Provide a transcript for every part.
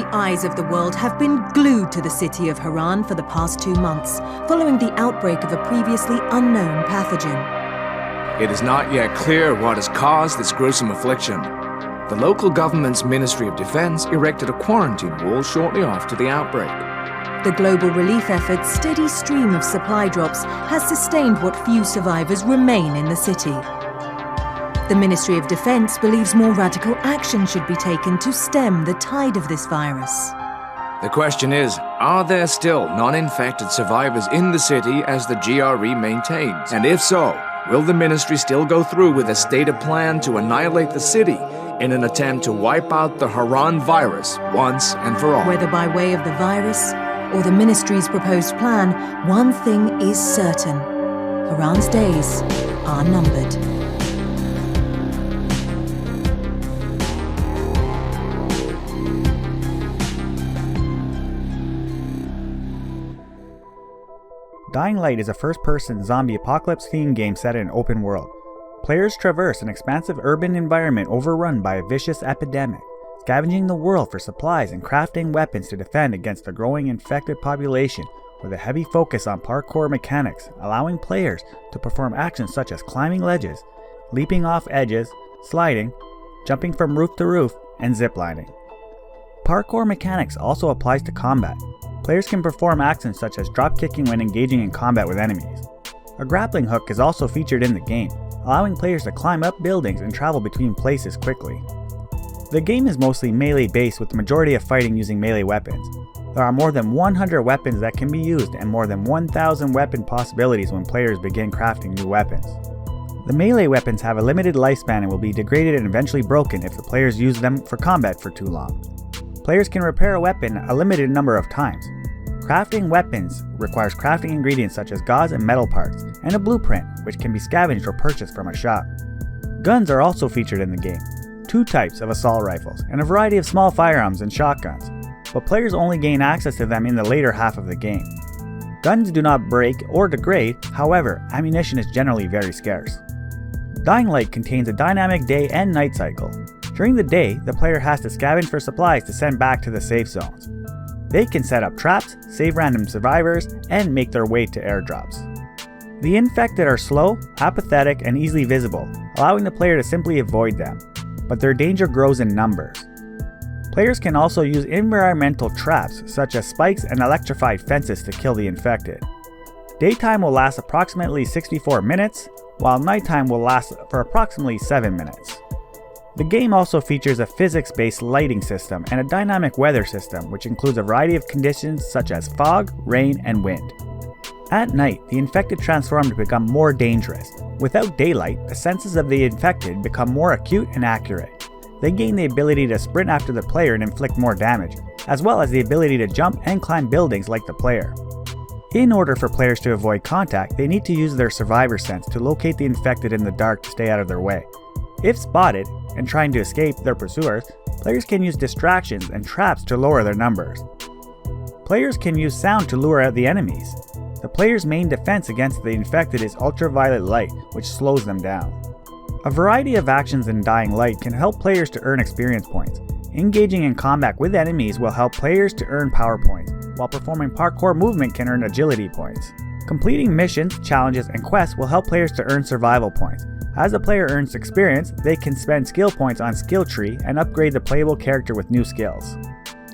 the eyes of the world have been glued to the city of Haran for the past 2 months, following the outbreak of a previously unknown pathogen. It is not yet clear what has caused this gruesome affliction. The local government's Ministry of Defense erected a quarantine wall shortly after the outbreak. The global relief effort's steady stream of supply drops has sustained what few survivors remain in the city. The Ministry of Defense believes more radical action should be taken to stem the tide of this virus. The question is, are there still non-infected survivors in the city as the GRE maintains? And if so, will the ministry still go through with a stated plan to annihilate the city in an attempt to wipe out the Haran virus once and for all? Whether by way of the virus or the ministry's proposed plan, one thing is certain. Haran's days are numbered. Dying Light is a first-person zombie apocalypse-themed game set in an open world. Players traverse an expansive urban environment overrun by a vicious epidemic, scavenging the world for supplies and crafting weapons to defend against a growing infected population with a heavy focus on parkour mechanics, allowing players to perform actions such as climbing ledges, leaping off edges, sliding, jumping from roof to roof, and ziplining. Parkour mechanics also applies to combat. Players can perform actions such as drop-kicking when engaging in combat with enemies. A grappling hook is also featured in the game, allowing players to climb up buildings and travel between places quickly. The game is mostly melee-based, with the majority of fighting using melee weapons. There are more than 100 weapons that can be used and more than 1,000 weapon possibilities when players begin crafting new weapons. The melee weapons have a limited lifespan and will be degraded and eventually broken if the players use them for combat for too long. Players can repair a weapon a limited number of times. Crafting weapons requires crafting ingredients such as gauze and metal parts, and a blueprint, which can be scavenged or purchased from a shop. Guns are also featured in the game, 2 types of assault rifles, and a variety of small firearms and shotguns, but players only gain access to them in the later half of the game. Guns do not break or degrade, however, ammunition is generally very scarce. Dying Light contains a dynamic day and night cycle. During the day, the player has to scavenge for supplies to send back to the safe zones. They can set up traps, save random survivors, and make their way to airdrops. The infected are slow, apathetic, and easily visible, allowing the player to simply avoid them, but their danger grows in numbers. Players can also use environmental traps such as spikes and electrified fences to kill the infected. Daytime will last approximately 64 minutes, while nighttime will last for approximately 7 minutes. The game also features a physics-based lighting system and a dynamic weather system, which includes a variety of conditions such as fog, rain, and wind. At night, the infected transform to become more dangerous. Without daylight, the senses of the infected become more acute and accurate. They gain the ability to sprint after the player and inflict more damage, as well as the ability to jump and climb buildings like the player. In order for players to avoid contact, they need to use their survivor sense to locate the infected in the dark to stay out of their way. If spotted, and trying to escape their pursuers, players can use distractions and traps to lower their numbers. Players can use sound to lure out the enemies. The player's main defense against the infected is ultraviolet light, which slows them down. A variety of actions in Dying Light can help players to earn experience points. Engaging in combat with enemies will help players to earn power points, while performing parkour movement can earn agility points. Completing missions, challenges, and quests will help players to earn survival points. As the player earns experience, they can spend skill points on Skill Tree and upgrade the playable character with new skills.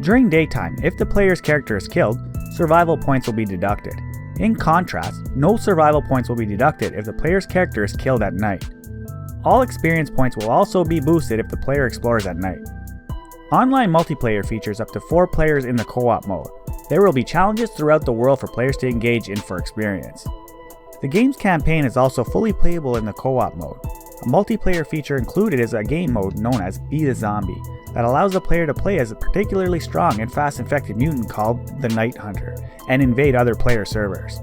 During daytime, if the player's character is killed, survival points will be deducted. In contrast, no survival points will be deducted if the player's character is killed at night. All experience points will also be boosted if the player explores at night. Online multiplayer features up to 4 players in the co-op mode. There will be challenges throughout the world for players to engage in for experience. The game's campaign is also fully playable in the co-op mode. A multiplayer feature included is a game mode known as Be the Zombie that allows the player to play as a particularly strong and fast infected mutant called the Night Hunter and invade other player servers.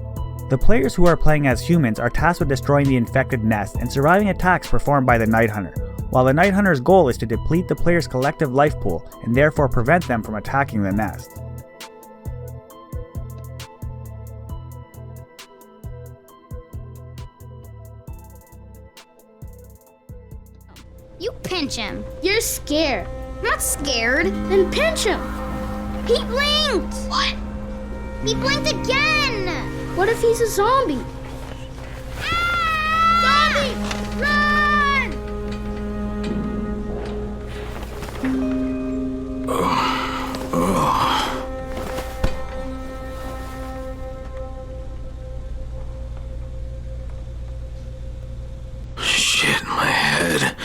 The players who are playing as humans are tasked with destroying the infected nest and surviving attacks performed by the Night Hunter, while the Night Hunter's goal is to deplete the player's collective life pool and therefore prevent them from attacking the nest. You pinch him. You're scared. Not scared. Then pinch him. He blinked! What? He blinked again! What if he's a zombie? Zombie! Run! Shit in my head.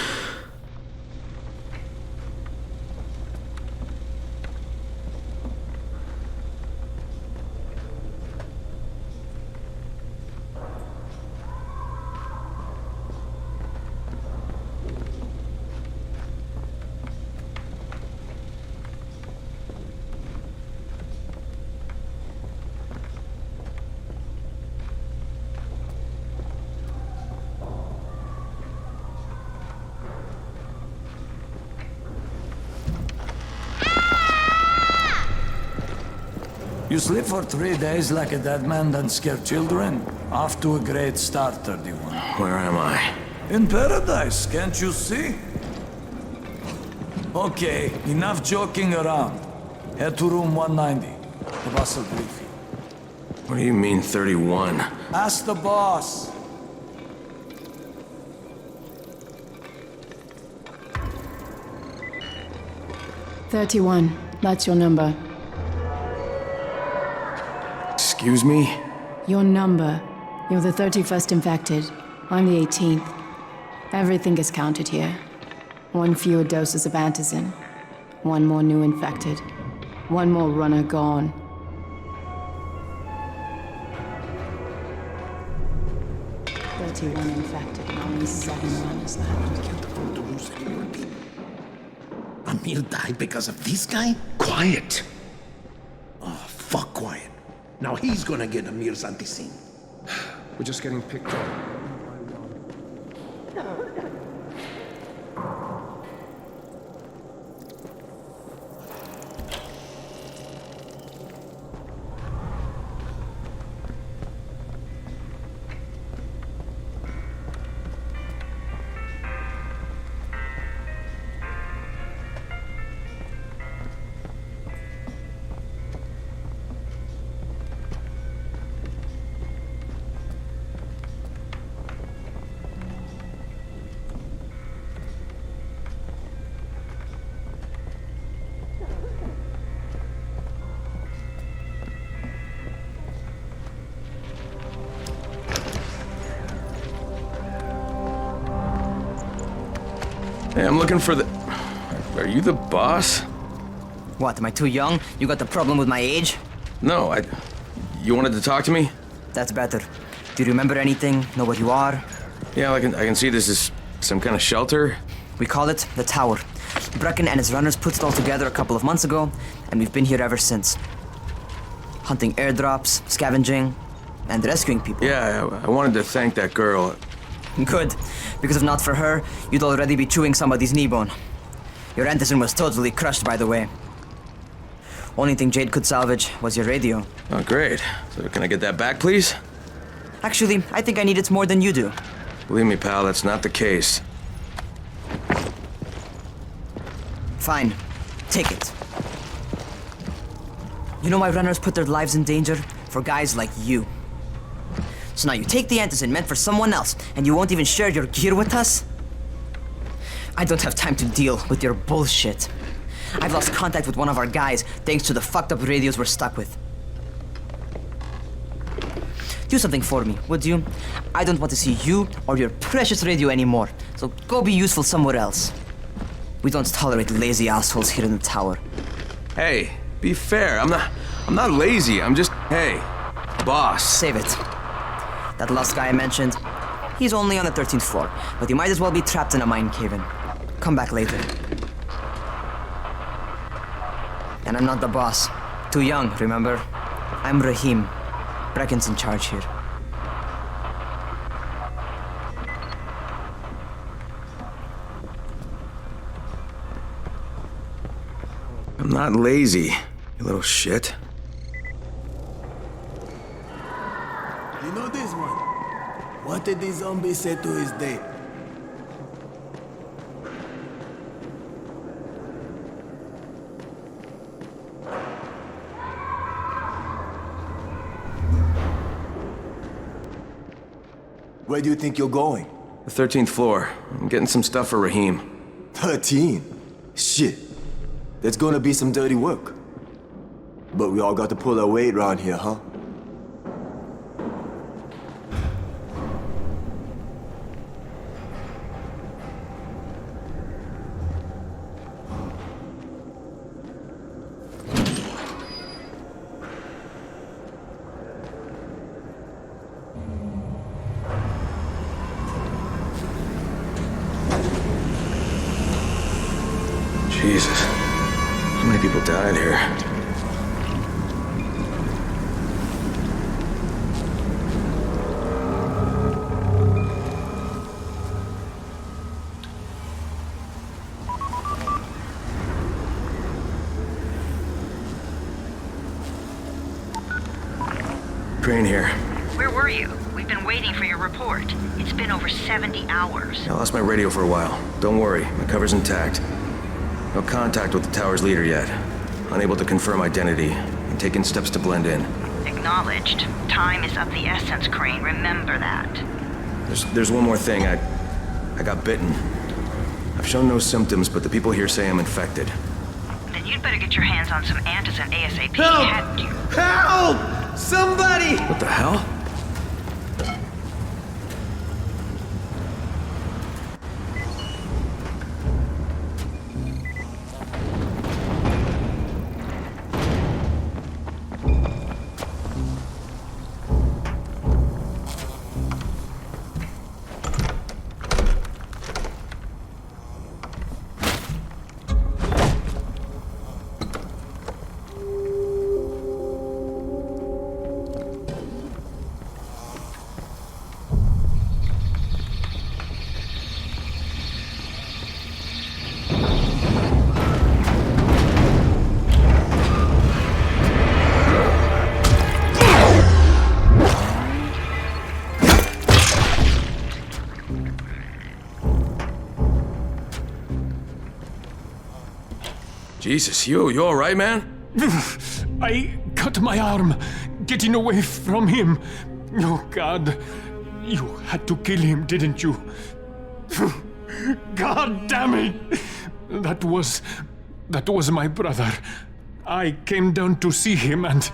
You sleep for 3 days like a dead man, then scare children? Off to a great start, 31. Where am I? In paradise, can't you see? Okay, enough joking around. Head to room 190. The boss will brief you. What do you mean, 31? Ask the boss. "31. That's your number. Excuse me? Your number. You're the 31st infected. I'm the 18th. Everything is counted here. 1 fewer doses of antizin. 1 more new infected. 1 more runner gone. "31 infected, and only 7 runners left." Can't afford to lose any more people. Amir died because of this guy? Quiet! Oh, fuck quiet. Now he's gonna get Amir's anti-scene. We're just getting picked up. Hey, I'm looking for the... Are you the boss? What, am I too young? You got the problem with my age? No, You wanted to talk to me? That's better. Do you remember anything? Know what you are? Yeah, I can see this is some kind of shelter. We call it the Tower. Brecken and his runners put it all together a couple of months ago, and we've been here ever since. Hunting airdrops, scavenging, and rescuing people. Yeah, I wanted to thank that girl. Good, because if not for her, you'd already be chewing somebody's knee bone. Your antizin was totally crushed, by the way. Only thing Jade could salvage was your radio. Oh, great. So can I get that back, please? Actually, I think I need it more than you do. Believe me, pal, that's not the case. Fine. Take it. You know my runners put their lives in danger for guys like you. So now you take the antizin meant for someone else, and you won't even share your gear with us? I don't have time to deal with your bullshit. I've lost contact with one of our guys thanks to the fucked up radios we're stuck with. Do something for me, would you? I don't want to see you or your precious radio anymore, so go be useful somewhere else. We don't tolerate lazy assholes here in the tower. Hey, be fair. I'm not lazy. I'm just, hey, boss. Save it. That last guy I mentioned, he's only on the 13th floor, but he might as well be trapped in a mine cave-in. Come back later. And I'm not the boss. Too young, remember? I'm Rahim. Brecken's in charge here. I'm not lazy, you little shit. You know this one? What did the zombie say to his date? Where do you think you're going? The 13th floor. I'm getting some stuff for Raheem. 13? Shit. That's gonna be some dirty work. But we all got to pull our weight around here, huh? Jesus. How many people died here? Crane here. Where were you? We've been waiting for your report. It's been over 70 hours. I lost my radio for a while. Don't worry, my cover's intact. No contact with the tower's leader yet. Unable to confirm identity. I'm taking steps to blend in. Acknowledged. Time is of the essence, Crane. Remember that. There's one more thing. I got bitten. I've shown no symptoms, but the people here say I'm infected. Then you'd better get your hands on some antizin ASAP. Help! Hadn't you? Help! Somebody! What the hell? Jesus, you all right, man? I cut my arm, getting away from him. Oh, God. You had to kill him, didn't you? God damn it! That was my brother. I came down to see him and...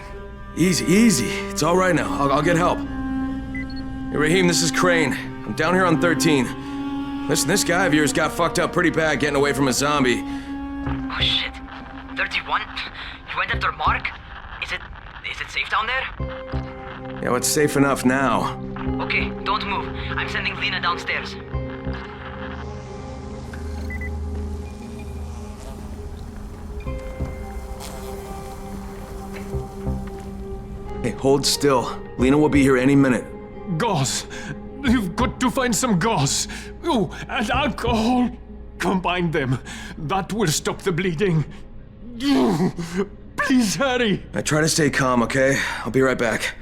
Easy. It's all right now. I'll get help. Hey, Raheem, this is Crane. I'm down here on 13. Listen, this guy of yours got fucked up pretty bad getting away from a zombie. Oh, shit. 31? You went after Mark? Is it safe down there? Yeah, well, it's safe enough now. Okay, don't move. I'm sending Lena downstairs. Hey, hold still. Lena will be here any minute. Gauze. You've got to find some gauze. Oh, and alcohol. Combine them. That will stop the bleeding. Please hurry. I try to stay calm, okay? I'll be right back.